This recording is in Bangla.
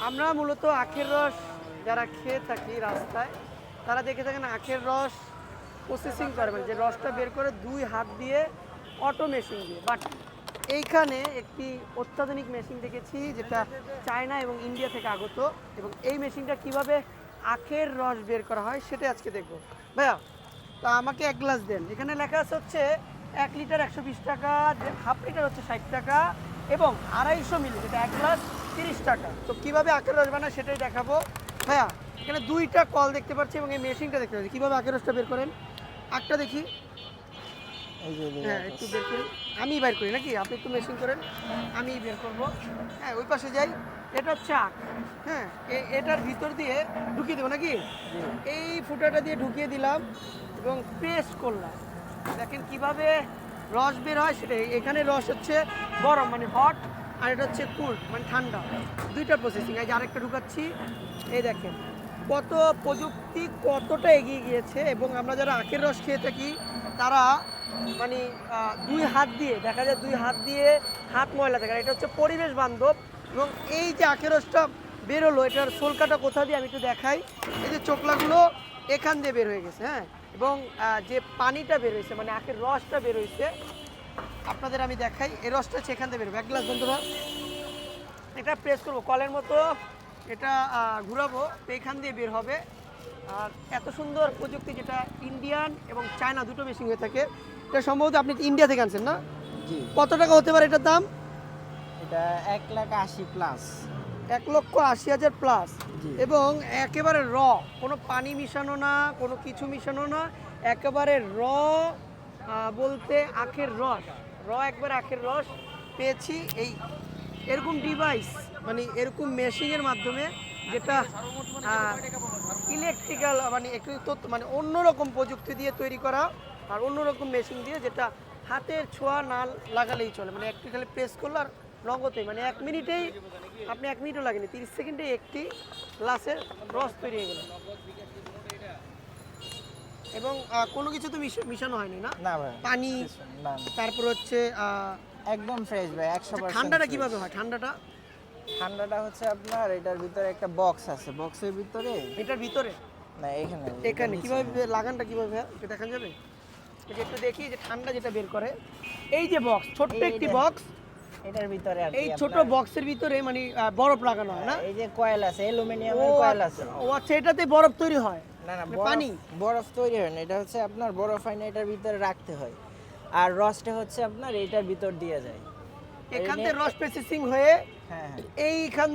আমরা মূলত আখের রস যারা খেয়ে থাকি রাস্তায়, তারা দেখে থাকেন আখের রস প্রসেসিং করে, মানে যে রসটা বের করে 2 হাত দিয়ে অটো মেশিন দিয়ে। বাট এইখানে একটি অত্যাধুনিক মেশিন দেখেছি যেটা চায়না এবং ইন্ডিয়া থেকে আগত, এবং এই মেশিনটা কিভাবে আখের রস বের করা হয় সেটা আজকে দেখব। ভাইয়া, তা আমাকে 1 গ্লাস দেন। এখানে লেখা আছে হচ্ছে 1 লিটার 120 টাকা, হাফ লিটার হচ্ছে 60 টাকা, এবং 250 মিলি যেটা 1 গ্লাস 30 টাকা। তো কিভাবে আখের রস বানায় সেটাই দেখাবো। ভাইয়া, এখানে 2টা কল দেখতে পাচ্ছি এবং এই মেশিনটা দেখতে পাচ্ছি, কীভাবে আখের রসটা বের করেন আখটা দেখি। হ্যাঁ, একটু বের করি। আমি বের করি নাকি, আপনি একটু মেশিন করেন, আমি বের করব। হ্যাঁ, ওই পাশে যাই। এটা হচ্ছে আখ। হ্যাঁ, এটার ভিতর দিয়ে ঢুকিয়ে দেবো নাকি, এই ফুটাটা দিয়ে ঢুকিয়ে দিলাম এবং প্রেস করলাম। দেখেন কিভাবে রস বের হয় সেটা। এখানে রস হচ্ছে গরম মানে হট, আর এটা হচ্ছে কুল মানে ঠান্ডা। 2টা প্রসেসিং। এই যে আরেকটা ঢুকাচ্ছি, এই দেখেন কত প্রযুক্তি কতটা এগিয়ে গিয়েছে। এবং আমরা যারা আখের রস খেয়ে থাকি তারা মানে 2 হাত দিয়ে, দেখা যায় 2 হাত দিয়ে হাত ময়লা থাকে, আর এটা হচ্ছে পরিবেশ বান্ধব। এবং এই যে আখের রসটা বেরোলো, এটার সোলকাটা কোথা দিয়ে আমি একটু দেখাই। এই যে চোকলাগুলো এখান দিয়ে বের হয়ে গেছে। হ্যাঁ, এবং যে পানিটা বের হয়েছে মানে আখের রসটা বের হয়েছে, আপনাদের আমি দেখাই। এই রসটা হচ্ছে এখান দিয়ে বেরোবে। 1 গ্লাস বন্ধুরা, এটা প্রেস করবো কলের মতো, এটা ঘুরাবো, তো এখান দিয়ে বের হবে। আর এত সুন্দর প্রযুক্তি, যেটা ইন্ডিয়ান এবং চায়না দুটো মেশিন হয়ে থাকে। এটা সম্ভবত আপনি ইন্ডিয়া থেকে আনছেন না? জি, কত টাকা হতে পারে এটার দাম? এটা 1,80,000 প্লাস। 1,80,000 প্লাস। জি। এবং একেবারে কোনো পানি মিশানো না, কোনো কিছু মিশানো না, একেবারে বলতে আখের রস, একবারে আখের রস পেয়েছি। এরকম ডিভাইস মানে এরকম মেশিনের মাধ্যমে, যেটা ইলেকট্রিক্যাল মানে একটু মানে অন্যরকম প্রযুক্তি দিয়ে তৈরি করা, আর অন্যরকম মেশিন দিয়ে, যেটা হাতের ছোঁয়া না লাগালেই চলে, মানে একটু খালি প্রেস করলো আর নগদেই, মানে 1 মিনিটেই, আপনি 1 মিনিটও লাগেনি, 30 সেকেন্ডে একটি গ্লাসের রস তৈরি হয়ে গেল। এবং কোনো কিছু তো মিশানো হয়নি না, না ভাই, পানি, না, তারপর হচ্ছে একদম ফ্রেশ ভাই, 100%। ঠান্ডাটা কিভাবে হয়? ঠান্ডাটা হচ্ছে আপনার এটার ভিতরে একটা বক্স আছে, বক্সের ভিতরে, এটার ভিতরে, না এখানে, এখানে কিভাবে লাগানটা কিভাবে হয় একটু দেখান যাবে? এই যে একটু দেখি যে ঠান্ডা যেটা বের করে, এই যে বক্স, ছোট্ট একটি বক্স, এটার ভিতরে আর এই ছোট বক্সের ভিতরে মানে বরফ লাগানো হয় না? এই যে কয়েল আছে, অ্যালুমিনিয়ামের কয়েল আছে। ও আচ্ছা, এটাতে বরফ তৈরি হয়? না না, পানি বরফ তৈরি হয় না, এটা হচ্ছে আপনার বরফ হয় না, এটার ভিতরে রাখতে হয়। আর রসটা হচ্ছে আপনার এটার ভিতর দিয়ে যায়, এখান থেকে রস প্রসেসিং হয়ে হ্যাঁ হ্যাঁ। এইখান